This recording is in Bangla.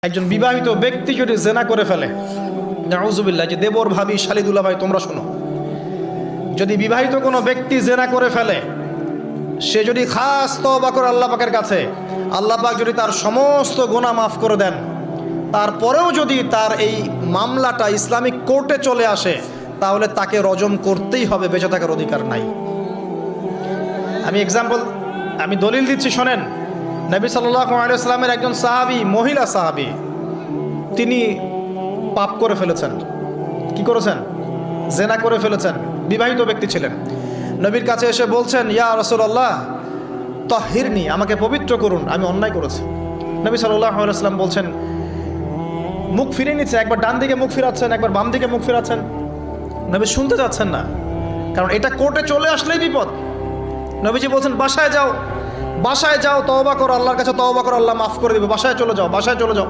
একজন বিবাহিত ব্যক্তি যদি জেনা করে ফেলে, নাউজুবিল্লাহ, যে দেবর ভাবি শালিদুল্লাহ ভাই তোমরা শোনো, যদি বিবাহিত কোনো ব্যক্তি জেনা করে ফেলে, সে যদি খাস তওবা করে আল্লাহ পাকের কাছে, আল্লাহ পাক যদি তার সমস্ত গুনাহ মাফ করে দেন, তারপরেও যদি তার এই মামলাটা ইসলামিক কোর্টে চলে আসে, তাহলে তাকে রজম করতেই হবে, বেঁচে থাকার অধিকার নাই। আমি দলিল দিচ্ছি, শোনেন। নবী সাল্লাল্লাহু আলাইহি ওয়াসাল্লামের একজন সাহাবী, মহিলা সাহাবী, তিনি পাপ করে ফেলেছেন। কি করেছেন? জেনা করে ফেলেছেন। বিবাহিত ব্যক্তি ছিলেন। নবীর কাছে এসে বলছেন, ইয়া রাসূলুল্লাহ তাহহিরনি, আমাকে পবিত্র করুন, আমি অন্যায় করেছি। নবী সাল্লাল্লাহু আলাইহি ওয়াসাল্লাম বলছেন, মুখ ফিরিয়ে নিচ্ছে, একবার ডান দিকে মুখ ফিরাচ্ছেন, একবার বাম দিকে মুখ ফিরাচ্ছেন। নবী শুনতে যাচ্ছেন না, কারণ এটা কোর্টে চলে আসলেই বিপদ। নবীজি বলছেন, বাসায় যাও, তওবা করো, আল্লাহর কাছে তওবা করো, আল্লাহ মাফ করে দেবে, বাসায় চলে যাও।